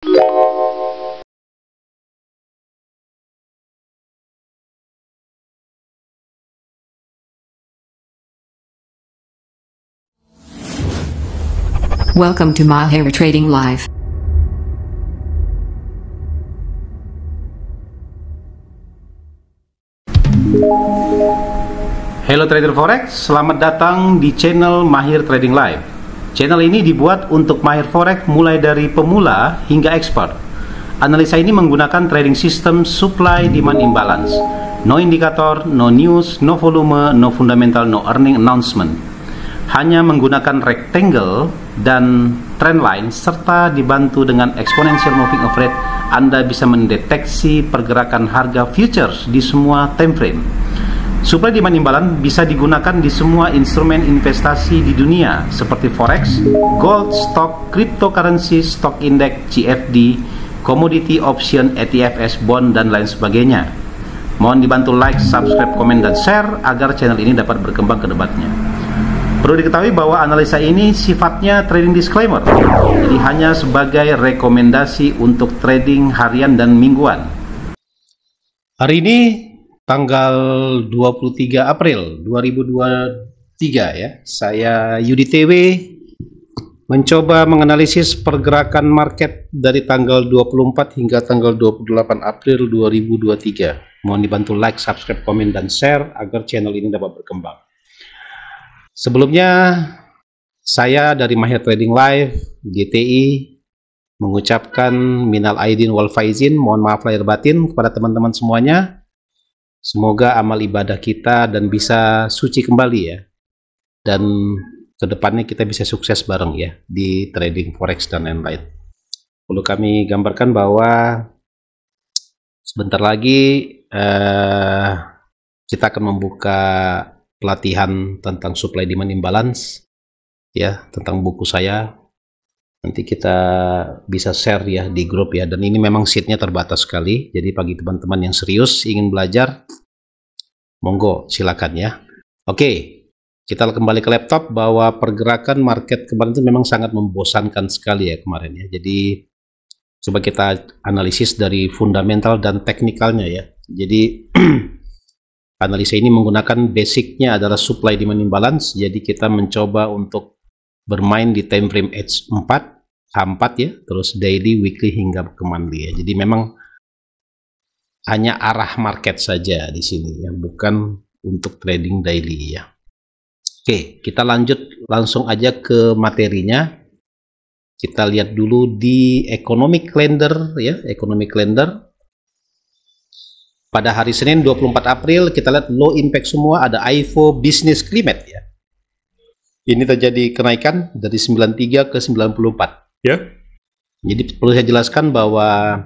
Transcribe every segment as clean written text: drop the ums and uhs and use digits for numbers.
Welcome to Mahir Trading Live. Halo trader forex, selamat datang di channel Mahir Trading Live. Channel ini dibuat untuk mahir forex mulai dari pemula hingga expert. Analisa ini menggunakan trading system supply demand imbalance. No indikator, no news, no volume, no fundamental, no earning announcement. Hanya menggunakan rectangle dan trend line serta dibantu dengan exponential moving average, Anda bisa mendeteksi pergerakan harga futures di semua time frame. Supply demand imbalance bisa digunakan di semua instrumen investasi di dunia seperti forex, gold, stock, cryptocurrency, stock index, CFD, commodity option, ETFs, bond, dan lain sebagainya. Mohon dibantu like, subscribe, komen, dan share agar channel ini dapat berkembang ke depannya. Perlu diketahui bahwa analisa ini sifatnya trading disclaimer, jadi hanya sebagai rekomendasi untuk trading harian dan mingguan. Hari ini tanggal 23 April 2023 ya, saya Yudi TW mencoba menganalisis pergerakan market dari tanggal 24 hingga tanggal 28 April 2023. Mohon dibantu like, subscribe, komen, dan share agar channel ini dapat berkembang. Sebelumnya, saya dari Mahir Trading Live, GTI, mengucapkan minal aidin wal faizin, mohon maaf lahir batin kepada teman-teman semuanya. Semoga amal ibadah kita dan bisa suci kembali ya. Dan kedepannya kita bisa sukses bareng ya di trading forex dan lain-lain. Perlu kami gambarkan bahwa sebentar lagi kita akan membuka pelatihan tentang supply demand imbalance ya, tentang buku saya. Nanti kita bisa share ya di grup ya, dan ini memang seatnya terbatas sekali, jadi bagi teman-teman yang serius ingin belajar, monggo silakan ya. Oke, kita kembali ke laptop bahwa pergerakan market kemarin itu memang sangat membosankan sekali ya kemarin ya. Jadi coba kita analisis dari fundamental dan teknikalnya ya. Jadi analisa ini menggunakan basicnya adalah supply demand imbalance, jadi kita mencoba untuk bermain di time frame H4, H4 ya, terus daily, weekly hingga ke monthly ya. Jadi memang hanya arah market saja di sini ya, bukan untuk trading daily ya. Oke, kita lanjut langsung aja ke materinya. Kita lihat dulu di economic calendar ya, economic calendar. Pada hari Senin 24 April kita lihat low impact semua, ada IFO business climate ya. Ini terjadi kenaikan dari 93 ke 94 ya. Jadi perlu saya jelaskan bahwa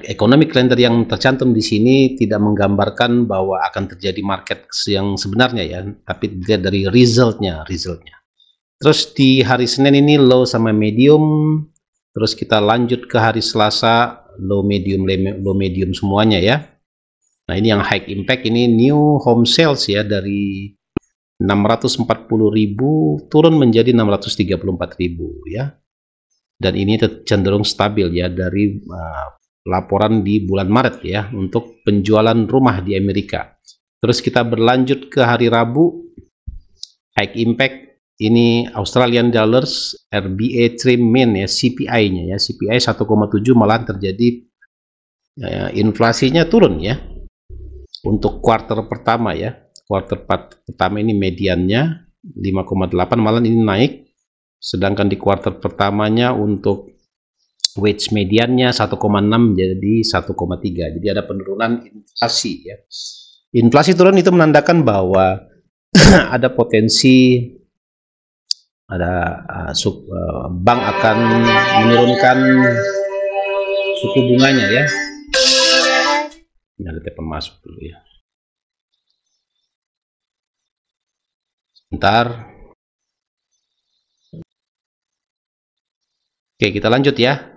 economic calendar yang tercantum di sini tidak menggambarkan bahwa akan terjadi market yang sebenarnya ya, tapi dilihat dari resultnya. Terus di hari Senin ini low sama medium, terus kita lanjut ke hari Selasa low medium semuanya ya. Nah ini yang high impact, ini new home sales ya, dari 640.000 turun menjadi 634.000 ya, dan ini cenderung stabil ya dari laporan di bulan Maret ya untuk penjualan rumah di Amerika. Terus kita berlanjut ke hari Rabu, high impact ini Australian Dollars RBA Trim Main ya, CPI-nya ya, CPI 1,7 malah terjadi inflasinya turun ya untuk kuartal pertama ya. Kuartal pertama ini mediannya 5,8, malah ini naik, sedangkan di kuartal pertamanya untuk wage mediannya 1,6 jadi 1,3, jadi ada penurunan inflasi ya. Inflasi turun itu menandakan bahwa ada potensi bank akan menurunkan suku bunganya ya. Ini ada telepon masuk dulu ya. Bentar. Oke, kita lanjut ya.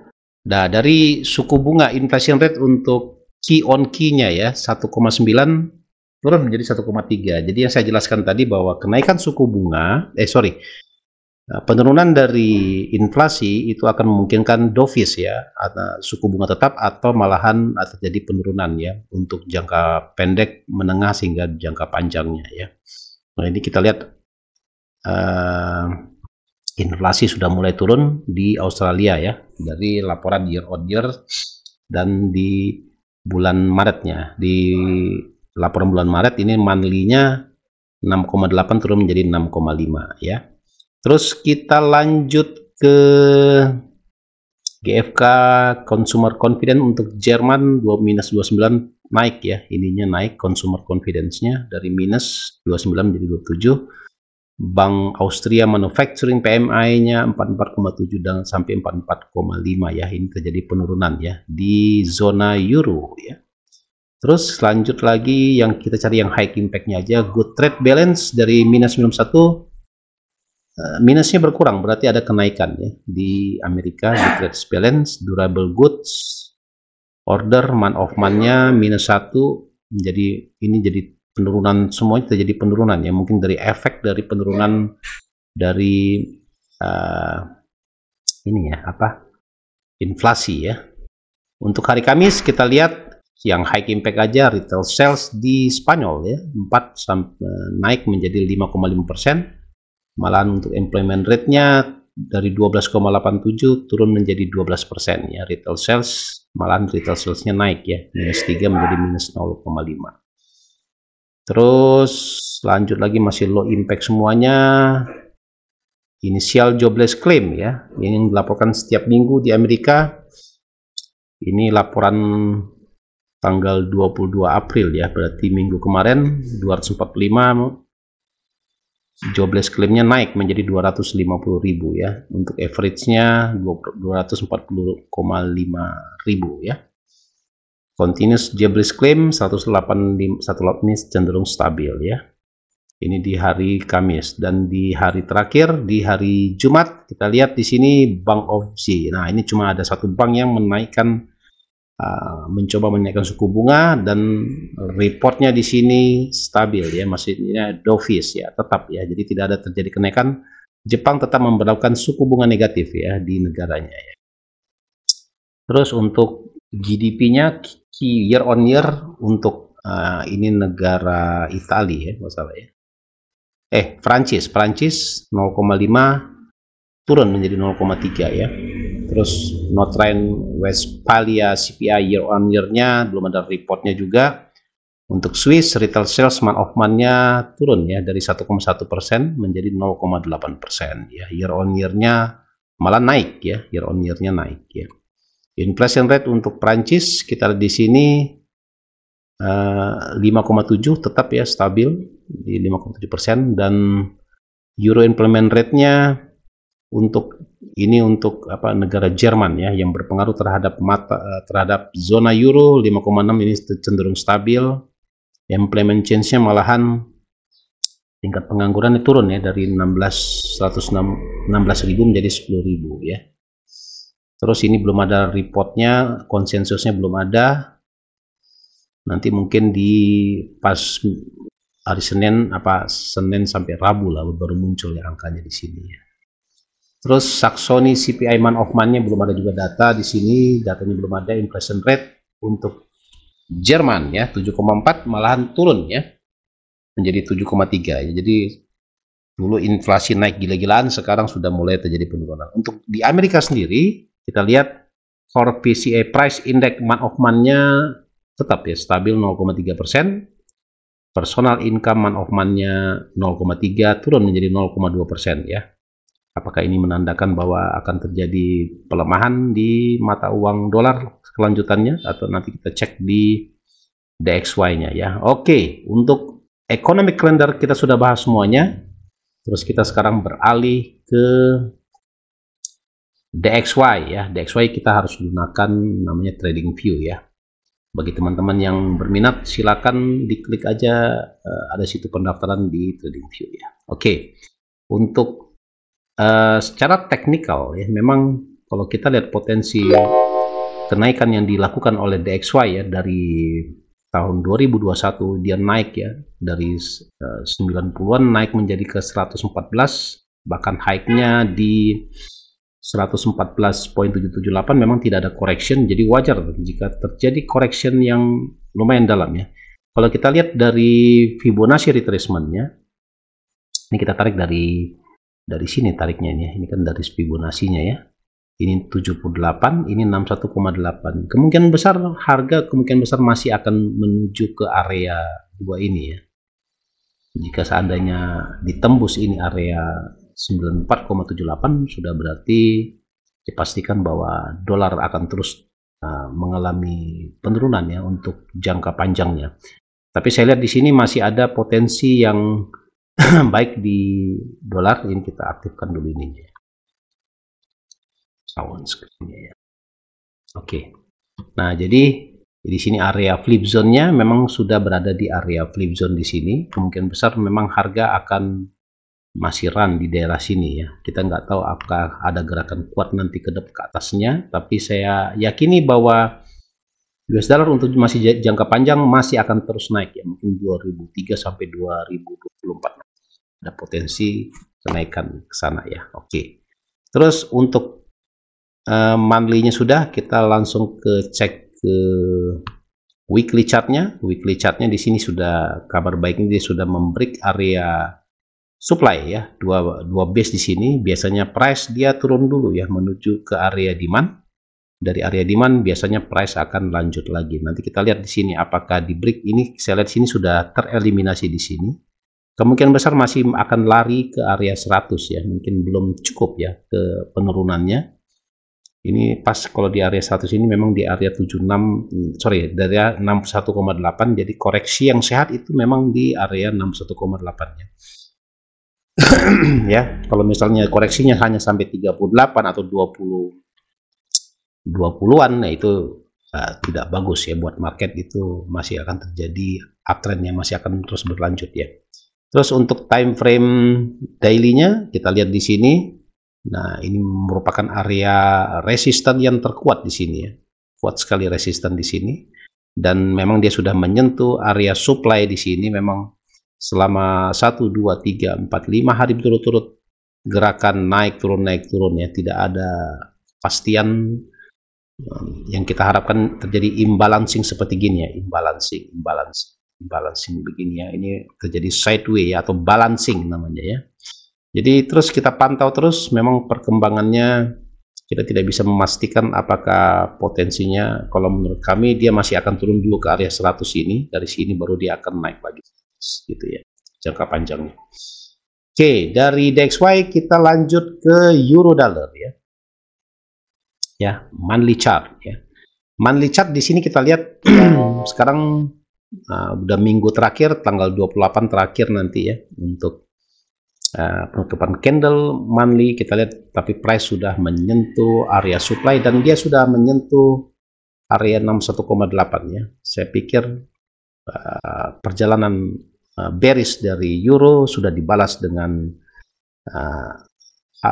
Nah, dari suku bunga inflation rate untuk key on key-nya ya 1,9 turun menjadi 1,3. Jadi yang saya jelaskan tadi bahwa kenaikan suku bunga, Penurunan dari inflasi itu akan memungkinkan dovish ya, atau suku bunga tetap, atau malahan terjadi penurunan ya untuk jangka pendek, menengah hingga jangka panjangnya ya. Nah, ini kita lihat inflasi sudah mulai turun di Australia ya, dari laporan year on year, dan di bulan Maretnya, di laporan bulan Maret ini monthly-nya 6,8 turun menjadi 6,5 ya. Terus kita lanjut ke GfK Consumer Confidence untuk Jerman, minus 29 naik ya, ininya naik consumer confidence-nya dari minus 29 menjadi 27. Bank Austria Manufacturing PMI-nya 44,7 dan sampai 44,5 ya, ini terjadi penurunan ya di zona euro ya. Terus lanjut lagi yang kita cari yang high impact-nya aja, good trade balance dari minus 91, minusnya berkurang, berarti ada kenaikan ya di Amerika. Good trade balance, durable goods, order month of month-nya minus 1, menjadi ini jadi penurunan, semuanya terjadi penurunan ya, mungkin dari efek dari penurunan dari ini ya inflasi ya. Untuk hari Kamis kita lihat yang high impact aja, retail sales di Spanyol ya, 4 naik menjadi 5,5%. Malahan untuk employment rate-nya dari 12,87 turun menjadi 12% ya. Retail sales, malahan retail sales-nya naik ya, minus 3 menjadi minus 0,5. Terus lanjut lagi, masih low impact semuanya. Initial jobless claim ya, ini dilaporkan setiap minggu di Amerika. Ini laporan tanggal 22 April ya, berarti minggu kemarin 245 jobless claim-nya naik menjadi 250.000 ya. Untuk average-nya 240,5 ribu ya. Continuous jobless claim 108 ini cenderung stabil ya. Ini di hari Kamis, dan di hari terakhir di hari Jumat kita lihat di sini Bank of Z. Nah, ini cuma ada satu bank yang menaikkan mencoba menaikkan suku bunga, dan reportnya di sini stabil ya, maksudnya dovish ya, tetap ya, jadi tidak ada terjadi kenaikan. Jepang tetap memberlakukan suku bunga negatif ya di negaranya ya. Terus untuk GDP-nya year on year untuk ini negara Italia ya, masalah ya. Prancis 0,5 turun menjadi 0,3 ya. Terus North Rhine-Westphalia CPI year on year-nya belum ada reportnya juga. Untuk Swiss retail sales month of month-nya turun ya, dari 1,1% menjadi 0,8% ya. Year on year-nya malah naik ya, year on year-nya naik ya. Inflation rate untuk Prancis kita lihat di sini 5,7 tetap ya, stabil di 5,7%, dan Euro employment rate-nya untuk ini untuk negara Jerman ya, yang berpengaruh terhadap zona euro 5,6, ini cenderung stabil. Employment change-nya malahan tingkat pengangguran turun ya, dari 16.000 menjadi 10.000 ya. Terus ini belum ada reportnya, konsensusnya belum ada. Nanti mungkin di pas hari Senin sampai Rabu lah baru muncul ya angkanya di sini ya. Terus Saxony CPI month of month-nya belum ada juga data di sini, datanya belum ada. Inflation rate untuk Jerman ya 7,4 malahan turun ya menjadi 7,3 ya. Jadi dulu inflasi naik gila-gilaan, sekarang sudah mulai terjadi penurunan. Untuk di Amerika sendiri kita lihat core PCE price index month of month-nya tetap ya stabil 0,3%. Personal income month of month-nya 0,3 turun menjadi 0,2% ya. Apakah ini menandakan bahwa akan terjadi pelemahan di mata uang dolar kelanjutannya, atau nanti kita cek di DXY-nya ya. Oke, untuk economic calendar kita sudah bahas semuanya. Terus kita sekarang beralih ke DXY ya. DXY kita harus gunakan namanya Trading View ya. Bagi teman-teman yang berminat silakan diklik aja, ada situ pendaftaran di Trading View ya. Oke. Untuk secara teknikal ya, memang kalau kita lihat potensi kenaikan yang dilakukan oleh DXY ya, dari tahun 2021 dia naik ya, dari 90-an naik menjadi ke 114, bahkan high-nya di 114.778 memang tidak ada correction, jadi wajar jika terjadi correction yang lumayan dalam ya. Kalau kita lihat dari Fibonacci retracement-nya, ini kita tarik dari sini tariknya ini kan dari Fibonacci-nya ya. Ini 78, ini 61,8. Kemungkinan besar masih akan menuju ke area 2 ini ya. Jika seandainya ditembus ini area 94,78 sudah berarti dipastikan bahwa dolar akan terus mengalami penurunan ya untuk jangka panjangnya. Tapi saya lihat di sini masih ada potensi yang baik di dolar. Ini kita aktifkan dulu ini ya. Sound screen-nya ya. Oke. Nah, jadi di sini area flip zone-nya memang sudah berada di area flip zone di sini. Kemungkinan besar memang harga akan masih run di daerah sini ya. Kita nggak tahu apakah ada gerakan kuat nanti ke atasnya, tapi saya yakini bahwa US dollar untuk masih jangka panjang masih akan terus naik ya, mungkin 2003 sampai 2024 ada potensi kenaikan ke sana ya. Oke. Terus untuk monthly-nya sudah, kita langsung cek ke weekly chart-nya. Weekly chart-nya di sini sudah kabar baiknya, dia sudah membreak area supply ya, dua base di sini. Biasanya price dia turun dulu ya menuju ke area demand. Dari area demand biasanya price akan lanjut lagi. Nanti kita lihat di sini apakah di break ini. Saya lihat sini sudah tereliminasi di sini. Kemungkinan besar masih akan lari ke area 100 ya. Mungkin belum cukup ya ke penurunannya. Ini pas kalau di area 100 ini memang di area 76, dari 61,8. Jadi koreksi yang sehat itu memang di area 61,8 ya. Ya, kalau misalnya koreksinya hanya sampai 38 atau 20-an, nah itu tidak bagus ya buat market. Itu masih akan terjadi uptrendnya, masih akan terus berlanjut ya. Terus untuk time frame daily-nya kita lihat di sini. Nah, ini merupakan area resisten yang terkuat di sini ya. Kuat sekali resisten di sini. Dan memang dia sudah menyentuh area supply di sini. Memang selama 1, 2, 3, 4, 5 hari berturut-turut gerakan naik turun ya, tidak ada kepastian. Yang kita harapkan terjadi imbalancing seperti gini ya, imbalancing begini ya. Ini terjadi sideways ya, atau balancing namanya ya. Jadi terus kita pantau terus, memang perkembangannya kita tidak bisa memastikan apakah potensinya. Kalau menurut kami dia masih akan turun dulu ke area 100 ini, dari sini baru dia akan naik lagi gitu ya, jangka panjangnya. Oke, dari DXY kita lanjut ke euro dollar ya. Ya, monthly chart ya. Monthly chart di sini kita lihat sekarang udah minggu terakhir, tanggal 28 terakhir nanti ya untuk penutupan candle monthly. Kita lihat tapi price sudah menyentuh area supply dan dia sudah menyentuh area 61,8 ya. Saya pikir perjalanan bearish dari euro sudah dibalas dengan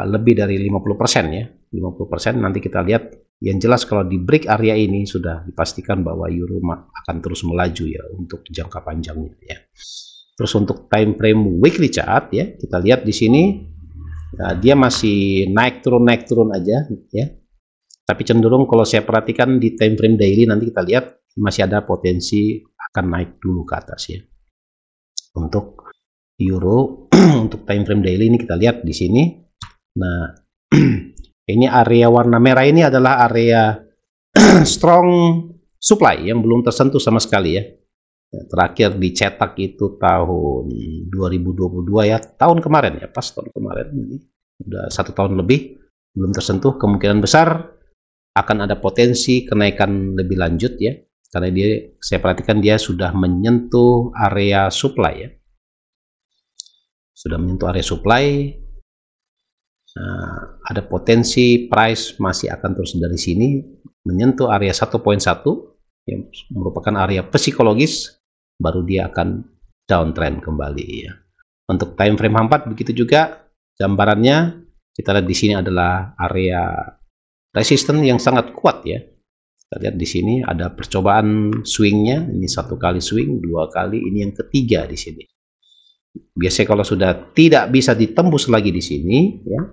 lebih dari 50% ya, 50%. Nanti kita lihat, yang jelas kalau di break area ini sudah dipastikan bahwa euro akan terus melaju ya untuk jangka panjangnya ya. Terus untuk time frame weekly chart ya, kita lihat di sini dia masih naik turun aja ya. Tapi cenderung kalau saya perhatikan di time frame daily, nanti kita lihat masih ada potensi akan naik dulu ke atas ya. Untuk euro untuk time frame daily ini kita lihat di sini. Nah, ini area warna merah ini adalah area strong supply yang belum tersentuh sama sekali ya. Terakhir dicetak itu tahun 2022 ya, tahun kemarin ya, pas tahun kemarin, ini udah 1 tahun lebih belum tersentuh. Kemungkinan besar akan ada potensi kenaikan lebih lanjut ya, karena saya perhatikan dia sudah menyentuh area supply ya, sudah menyentuh area supply. Nah, ada potensi price masih akan terus dari sini menyentuh area 1.1 yang merupakan area psikologis, baru dia akan downtrend kembali ya. Untuk time frame 4 begitu juga gambarannya. Kita lihat di sini adalah area resisten yang sangat kuat ya. Kita lihat di sini ada percobaan swingnya, ini 1 kali swing, 2 kali, ini yang ketiga di sini. Biasanya kalau sudah tidak bisa ditembus lagi di sini, ya,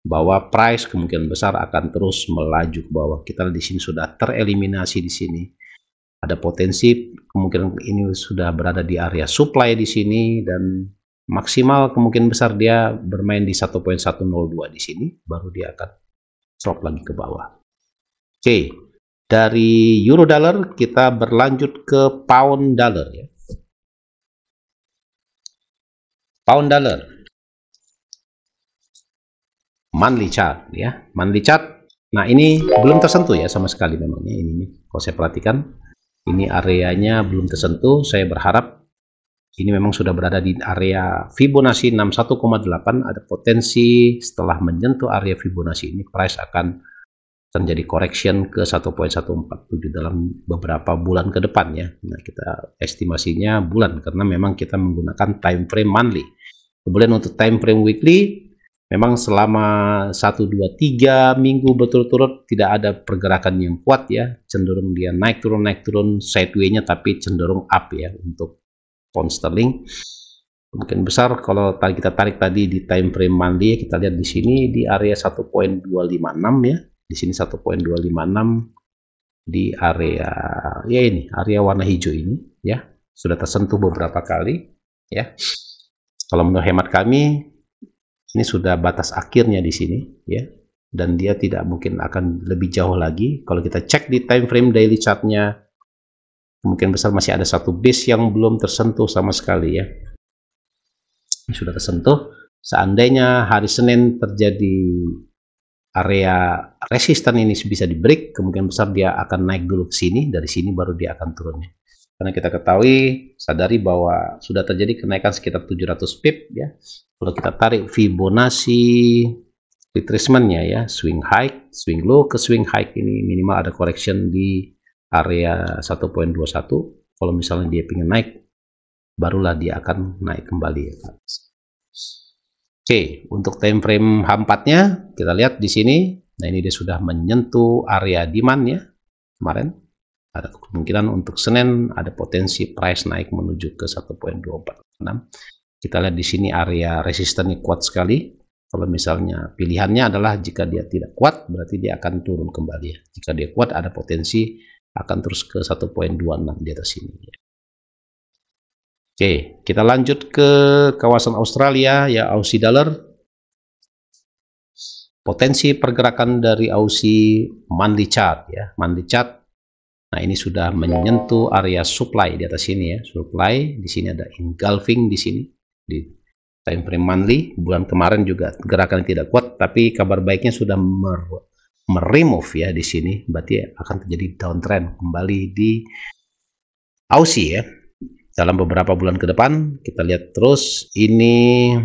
bahwa price kemungkinan besar akan terus melaju ke bawah. Kita di sini sudah tereliminasi di sini. Ada potensi kemungkinan ini sudah berada di area supply di sini, dan maksimal kemungkinan besar dia bermain di 1.102 di sini, baru dia akan drop lagi ke bawah. Oke, dari euro dollar kita berlanjut ke pound dollar, ya. Pound dollar monthly chart, ya, monthly chart. Nah, ini belum tersentuh ya sama sekali memangnya ini. Kalau saya perhatikan, ini areanya belum tersentuh. Saya berharap ini memang sudah berada di area Fibonacci 61,8. Ada potensi setelah menyentuh area Fibonacci ini price akan terjadi correction ke 1.147 dalam beberapa bulan ke depan, ya. Nah, kita estimasinya bulan karena memang kita menggunakan time frame monthly. Kemudian untuk time frame weekly, memang selama 1, 2, 3 minggu berturut-turut tidak ada pergerakan yang kuat, ya. Cenderung dia naik turun sideways-nya, tapi cenderung up, ya, untuk pound sterling. Mungkin besar kalau kita tarik tadi di time frame monthly, kita lihat di sini di area 1.256, ya. Di sini 1.256 di area, ya, ini area warna hijau ini, ya, sudah tersentuh beberapa kali, ya. Kalau menurut hemat kami ini sudah batas akhirnya di sini, ya, dan dia tidak mungkin akan lebih jauh lagi. Kalau kita cek di time frame daily chartnya, kemungkinan besar masih ada satu base yang belum tersentuh sama sekali, ya. Ini sudah tersentuh. Seandainya hari Senin terjadi area resisten ini bisa di break, kemungkinan besar dia akan naik dulu ke sini, dari sini baru dia akan turunnya. Karena kita ketahui, sadari bahwa sudah terjadi kenaikan sekitar 700 pip, ya. Kalau kita tarik Fibonacci retracement-nya, ya, swing high, swing low ke swing high, ini minimal ada correction di area 1.21. Kalau misalnya dia ingin naik, barulah dia akan naik kembali, ya. Oke, untuk time frame H4-nya kita lihat di sini. Nah, ini dia sudah menyentuh area demand, ya. Kemarin ada kemungkinan untuk Senin ada potensi price naik menuju ke 1.246. Kita lihat di sini area resistennya kuat sekali. Kalau misalnya pilihannya adalah jika dia tidak kuat, berarti dia akan turun kembali, ya. Jika dia kuat, ada potensi akan terus ke 1.26 di atas sini, ya. Oke, kita lanjut ke kawasan Australia, ya, Aussie dollar. Potensi pergerakan dari Aussie monthly chart, ya, monthly chart. Nah, ini sudah menyentuh area supply di atas sini, ya, supply. Di sini ada engulfing di sini di time frame monthly. Bulan kemarin juga gerakan tidak kuat, tapi kabar baiknya sudah meremove, ya, di sini. Berarti akan terjadi downtrend kembali di Aussie, ya. Dalam beberapa bulan ke depan kita lihat terus. Ini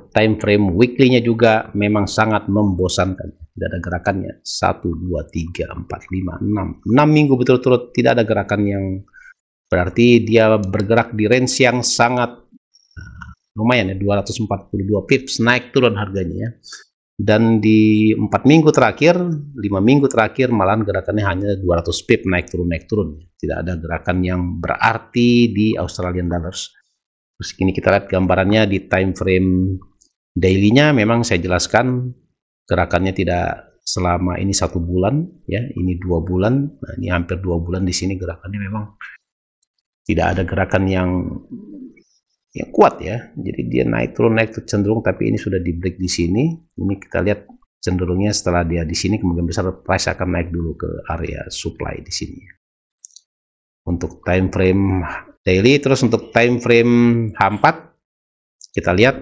time frame weekly-nya juga memang sangat membosankan. Tidak ada gerakannya. 1, 2, 3, 4, 5, 6 minggu betul-betul tidak ada gerakan yang berarti dia bergerak di range yang sangat lumayan, ya, 242 pips naik turun harganya, ya. Dan di 4 minggu terakhir, 5 minggu terakhir malahan gerakannya hanya 200 pip naik turun. Tidak ada gerakan yang berarti di Australian dollars. Terus ini kita lihat gambarannya di time frame daily-nya. Memang saya jelaskan gerakannya tidak selama ini 1 bulan, ya, ini 2 bulan. Nah, ini hampir 2 bulan di sini gerakannya memang tidak ada gerakan yang kuat, ya. Jadi dia naik turun cenderung, tapi ini sudah di break di sini. Ini kita lihat cenderungnya setelah dia di sini kemungkinan besar price akan naik dulu ke area supply di sini. Untuk time frame daily, terus untuk time frame H4 kita lihat,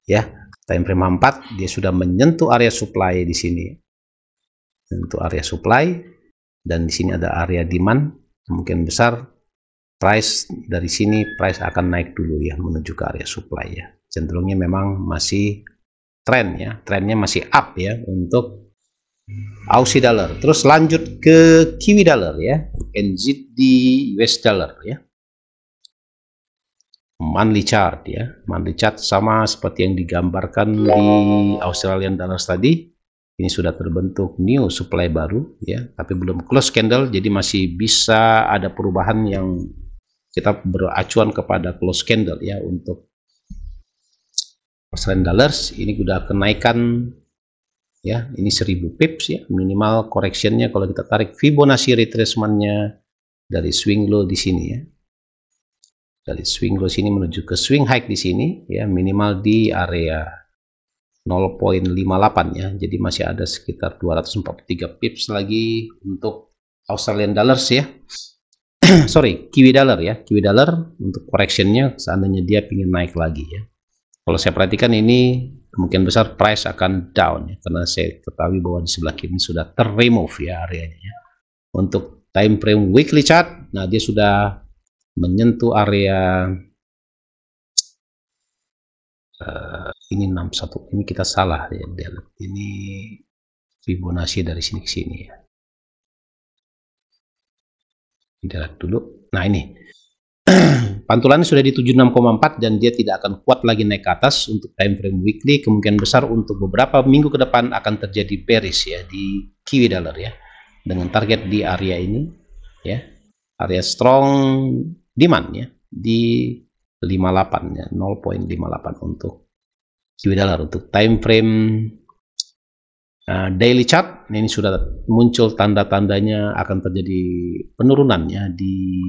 ya, time frame H4 dia sudah menyentuh area supply di sini. Untuk area supply, dan di sini ada area demand. Kemungkinan besar price dari sini price akan naik dulu, ya, menuju ke area supply, ya. Cenderungnya memang masih tren, ya, trennya masih up, ya, untuk Aussie dollar. Terus lanjut ke Kiwi dollar, ya, NZD US dollar, ya. Monthly chart, ya, monthly chart sama seperti yang digambarkan di Australian dollars tadi. Ini sudah terbentuk new supply baru, ya, tapi belum close candle, jadi masih bisa ada perubahan yang kita beracuan kepada close candle ya. Untuk Australian dollars ini sudah kenaikan ya, ini 1000 pips ya minimal correctionnya. Kalau kita tarik Fibonacci retracementnya dari swing low di sini ya, dari swing low sini menuju ke swing high di sini ya, minimal di area 0.58 ya. Jadi masih ada sekitar 243 pips lagi untuk Australian dollars ya. Sorry, Kiwi dollar ya. Kiwi dollar untuk correctionnya seandainya dia ingin naik lagi ya. Kalau saya perhatikan ini kemungkinan besar price akan down ya, karena saya ketahui bahwa di sebelah kiri sudah terremove ya areanya ya. Untuk time frame weekly chart, nah dia sudah menyentuh area ini 61. Ini kita salah ya, ini Fibonacci dari sini ke sini ya. Kita lihat dulu. Nah ini pantulannya sudah di 76,4 dan dia tidak akan kuat lagi naik ke atas. Untuk time frame weekly kemungkinan besar untuk beberapa minggu ke depan akan terjadi bearish ya di Kiwi dollar ya, dengan target di area ini ya, area strong demand ya di 58 ya, 0.58 untuk Kiwi dollar. Untuk time frame daily chart ini sudah muncul tanda-tandanya akan terjadi penurunan ya di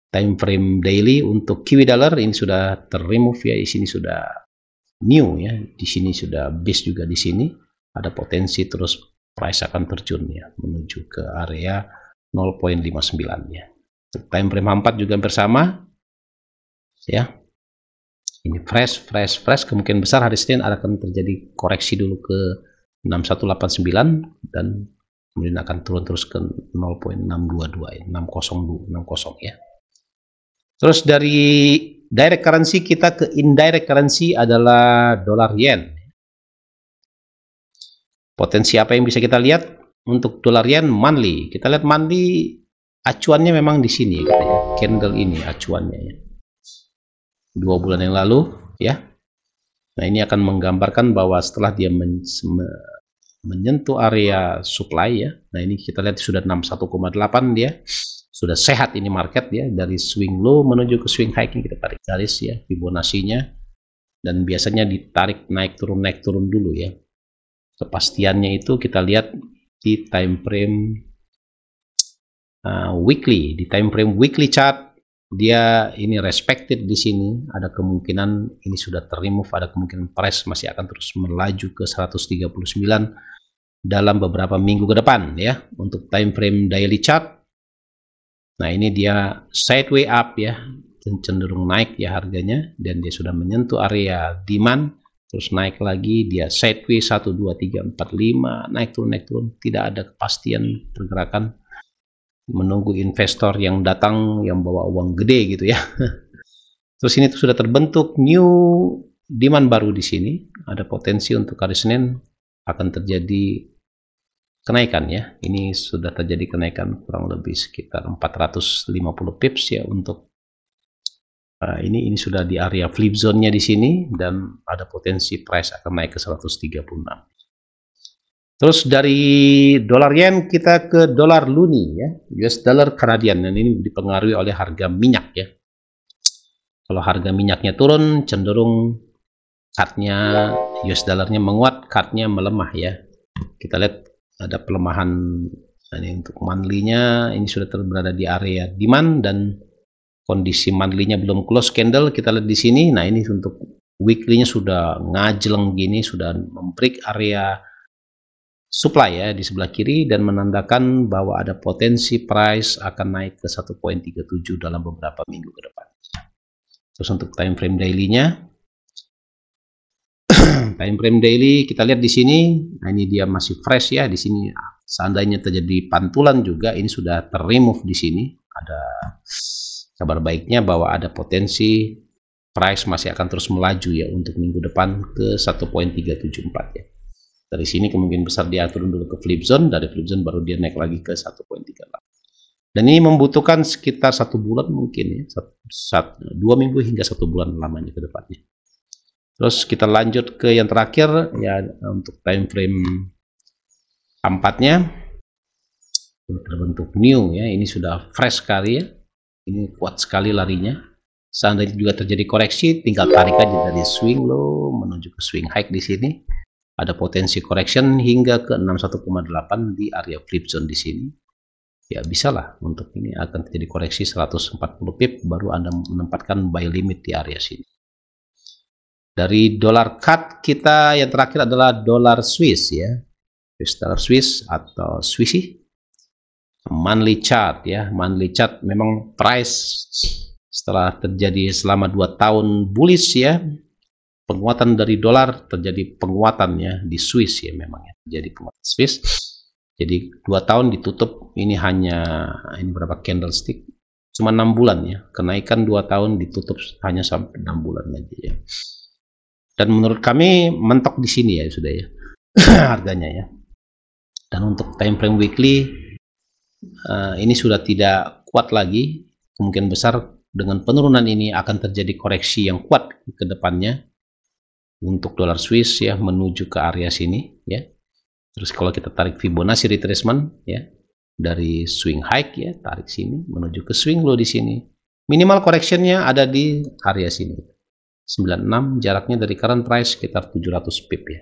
time frame daily. Untuk Kiwi dollar ini sudah terremove ya, di sini sudah new ya, di sini sudah base juga, di sini ada potensi terus price akan terjun ya menuju ke area 0.59 ya. Untuk time frame 4 juga bersama ya, ini fresh kemungkinan besar hari Senin akan terjadi koreksi dulu ke 6189 dan kemudian akan turun terus ke 0.622 ya, 60 ya. Terus dari direct currency kita ke indirect currency adalah dolar yen. Potensi apa yang bisa kita lihat untuk dolar yen monthly? Kita lihat monthly acuannya memang di sini ya, candle ini acuannya ya. 2 bulan yang lalu ya. Nah ini akan menggambarkan bahwa setelah dia menyentuh area supply ya. Nah ini kita lihat sudah 61,8 dia. Sudah sehat ini market ya, dari swing low menuju ke swing high. Ini kita tarik garis ya Fibonacci-nya, dan biasanya ditarik naik turun dulu ya. Kepastiannya itu kita lihat di time frame weekly. Di time frame weekly chart dia ini respected di sini, ada kemungkinan ini sudah terremove, ada kemungkinan price masih akan terus melaju ke 139 dalam beberapa minggu ke depan ya. Untuk time frame daily chart, nah ini dia sideway up ya, cenderung naik ya harganya, dan dia sudah menyentuh area demand, terus naik lagi, dia sideway 1 2 3 4 5 naik turun, tidak ada kepastian pergerakan, menunggu investor yang datang yang bawa uang gede gitu ya. Terus ini tuh sudah terbentuk new demand baru di sini, ada potensi untuk hari Senin akan terjadi kenaikan ya. Ini sudah terjadi kenaikan kurang lebih sekitar 450 pips ya. Untuk ini sudah di area flip zone-nya di sini, dan ada potensi price akan naik ke 136. Terus dari dolar yen kita ke dolar luni ya, US dollar Kanadian, dan ini dipengaruhi oleh harga minyak ya. Kalau harga minyaknya turun, cenderung cardnya US dollarnya menguat, cardnya melemah ya. Kita lihat ada pelemahan. Ini untuk monthly-nya ini sudah berada di area demand, dan kondisi monthly-nya belum close candle. Kita lihat di sini. Nah ini untuk weekly-nya sudah ngajleng gini, sudah membreak area supply ya di sebelah kiri, dan menandakan bahwa ada potensi price akan naik ke 1.37 dalam beberapa minggu ke depan. Terus untuk time frame daily-nya, time frame daily kita lihat di sini. Nah ini dia masih fresh ya di sini. Seandainya terjadi pantulan juga, ini sudah terremove di sini. Ada kabar baiknya bahwa ada potensi price masih akan terus melaju ya untuk minggu depan ke 1.374 ya. Dari sini kemungkinan besar dia turun dulu ke flip zone, dari flip zone baru dia naik lagi ke 1.38. Dan ini membutuhkan sekitar 1 bulan mungkin ya, 2 minggu hingga 1 bulan lamanya ke depannya. Terus kita lanjut ke yang terakhir ya, untuk time frame 4-nya terbentuk new ya, ini sudah fresh sekali ya. ini kuat sekali larinya. Seandainya juga terjadi koreksi, tinggal tarik aja dari swing low menuju ke swing high di sini. Ada potensi correction hingga ke 61,8 di area flip zone di sini. Ya bisa lah, untuk ini akan terjadi koreksi 140 pip baru Anda menempatkan buy limit di area sini. Dari dollar CAD kita yang terakhir adalah dolar Swiss ya. Dolar Swiss atau Swissy. Monthly chart ya, monthly chart memang price setelah terjadi selama 2 tahun bullish ya. Penguatan dari dolar terjadi penguatan ya di Swiss ya, memang ya jadi penguatan Swiss. Jadi 2 tahun ditutup ini hanya ini berapa candlestick, cuma 6 bulan ya, kenaikan 2 tahun ditutup hanya sampai 6 bulan aja ya. Dan menurut kami mentok di sini ya sudah ya harganya ya. Dan untuk time frame weekly ini sudah tidak kuat lagi, kemungkinan besar dengan penurunan ini akan terjadi koreksi yang kuat ke depannya untuk dolar Swiss ya menuju ke area sini ya. Terus kalau kita tarik Fibonacci retracement ya dari swing high ya, tarik sini menuju ke swing low di sini. Minimal correctionnya ada di area sini. 96 jaraknya dari current price sekitar 700 pip ya.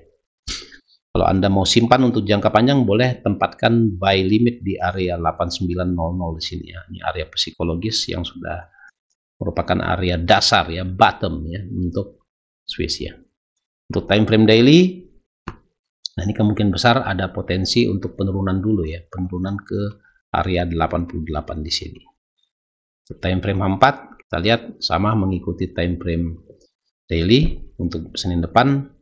Kalau Anda mau simpan untuk jangka panjang boleh tempatkan buy limit di area 8900 di sini ya. Ini area psikologis yang sudah merupakan area dasar ya, bottom ya untuk Swiss ya. Untuk time frame daily, nah ini kemungkinan besar ada potensi untuk penurunan dulu ya, penurunan ke area 88 di sini. Untuk time frame 4 kita lihat sama mengikuti time frame daily. Untuk Senin depan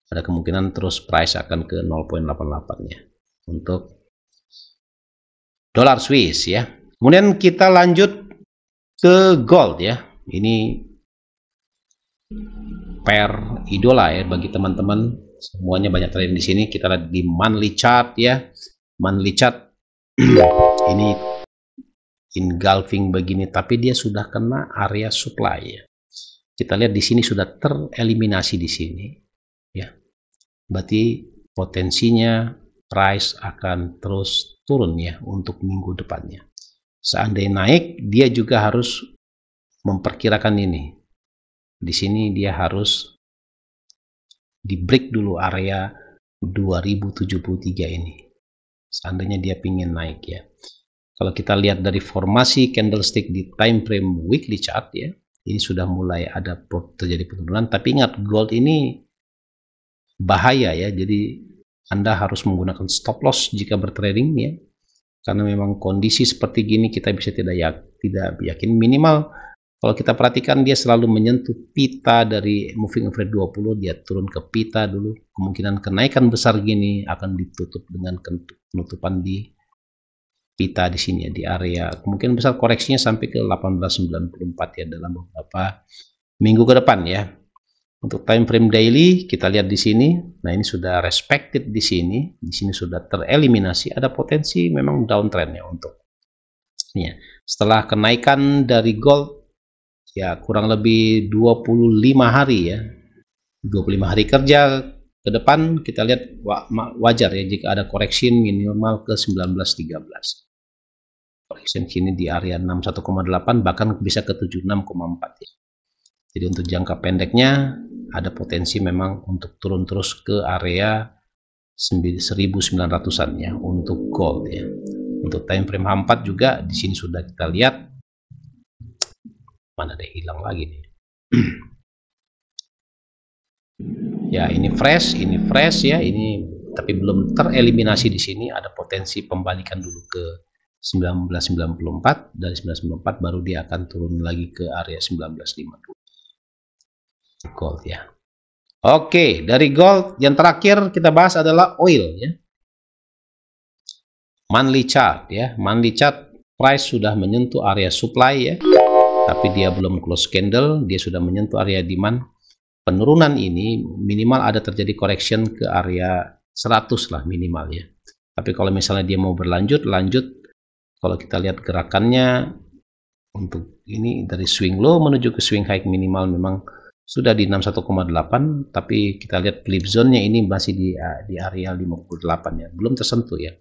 ada kemungkinan terus price akan ke 0.88 ya untuk dolar Swiss ya. Kemudian kita lanjut ke gold ya. Ini pair idola ya bagi teman-teman semuanya, banyak trading di sini. Kita lihat di monthly chart ya, monthly chart ini engulfing begini, tapi dia sudah kena area supply ya. Kita lihat di sini sudah tereliminasi di sini ya, berarti potensinya price akan terus turun ya untuk minggu depannya. Seandainya naik, dia juga harus memperkirakan ini. Di sini dia harus di break dulu area 2073 ini. Seandainya dia pingin naik ya. Kalau kita lihat dari formasi candlestick di time frame weekly chart ya, ini sudah mulai ada terjadi penurunan. Tapi ingat, gold ini bahaya ya. Jadi Anda harus menggunakan stop loss jika bertrading ya. Karena memang kondisi seperti gini kita bisa tidak yakin. Minimal kalau kita perhatikan dia selalu menyentuh pita dari moving average 20, dia turun ke pita dulu. Kemungkinan kenaikan besar gini akan ditutup dengan penutupan di pita di sini ya, di area. Kemungkinan besar koreksinya sampai ke 1894 ya dalam beberapa minggu ke depan ya. Untuk time frame daily kita lihat di sini. Nah, ini sudah respected di sini. Di sini sudah tereliminasi, ada potensi memang downtrend ya untuk ini ya. Setelah kenaikan dari gold ya kurang lebih 25 hari ya, 25 hari kerja ke depan, kita lihat wajar ya jika ada koreksi minimal ke 1913. Koreksi sini di area 61,8 bahkan bisa ke 76,4 ya. Jadi untuk jangka pendeknya ada potensi memang untuk turun terus ke area 1900-an ya untuk gold ya. Untuk time frame H4 juga di sini sudah kita lihat. Mana deh, hilang lagi nih. Ya, ini fresh ya, ini tapi belum tereliminasi di sini. Ada potensi pembalikan dulu ke 1994, dari 1994 baru dia akan turun lagi ke area 1950. Gold ya. Oke, dari gold yang terakhir kita bahas adalah oil ya. Monthly chart ya, monthly chart price sudah menyentuh area supply ya. Tapi dia belum close candle, dia sudah menyentuh area demand. Penurunan ini minimal ada terjadi correction ke area 100 lah minimal ya. Tapi kalau misalnya dia mau lanjut, kalau kita lihat gerakannya untuk ini dari swing low menuju ke swing high minimal memang sudah di 61,8, tapi kita lihat flip zone-nya ini masih di area 58 ya, belum tersentuh ya.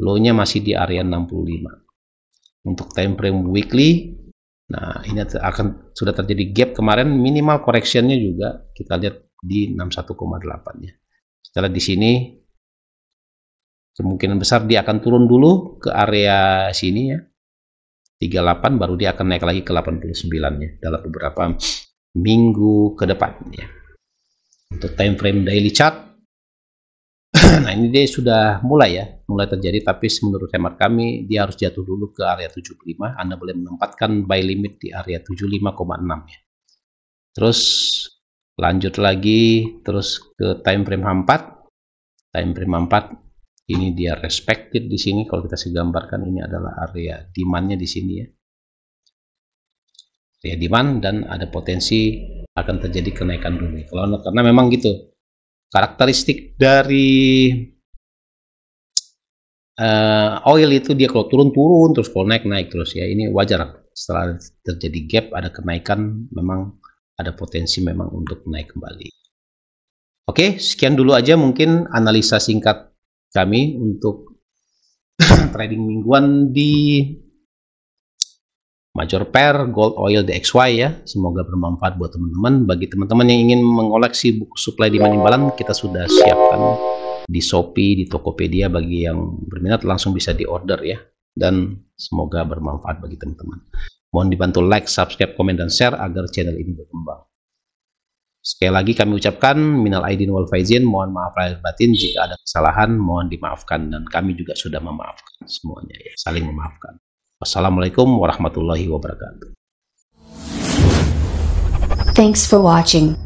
Low-nya masih di area 65. Untuk time frame weekly Nah, ini sudah terjadi gap kemarin, minimal correctionnya juga kita lihat di 61,8 ya. Setelah di sini kemungkinan besar dia akan turun dulu ke area sini ya, 38, baru dia akan naik lagi ke 89 ya dalam beberapa minggu ke depan ya. Untuk time frame daily chart, nah ini dia sudah mulai terjadi, tapi menurut hemat kami dia harus jatuh dulu ke area 75. Anda boleh menempatkan buy limit di area 75,6 ya. Terus lanjut lagi terus ke time frame H4. Time frame H4 ini dia respected di sini. Kalau kita gambarkan, ini adalah area demand-nya di sini ya. Area demand, dan ada potensi akan terjadi kenaikan dulu. Karena memang gitu. Karakteristik dari oil itu, dia kalau turun terus, kalau naik terus ya. Ini wajar, setelah terjadi gap ada kenaikan, memang ada potensi memang untuk naik kembali. Oke, sekian dulu aja mungkin analisa singkat kami untuk trading mingguan di major pair gold, oil, DXY ya. Semoga bermanfaat buat teman-teman. Bagi teman-teman yang ingin mengoleksi buku supply demand imbalance, kita sudah siapkan di Shopee, di Tokopedia. Bagi yang berminat langsung bisa di order ya. Dan semoga bermanfaat bagi teman-teman. Mohon dibantu like, subscribe, komen, dan share agar channel ini berkembang. Sekali lagi kami ucapkan minal aidin wal faizin, mohon maaf lahir batin jika ada kesalahan, mohon dimaafkan, dan kami juga sudah memaafkan semuanya ya, saling memaafkan. Wassalamualaikum warahmatullahi wabarakatuh. Thanks for watching.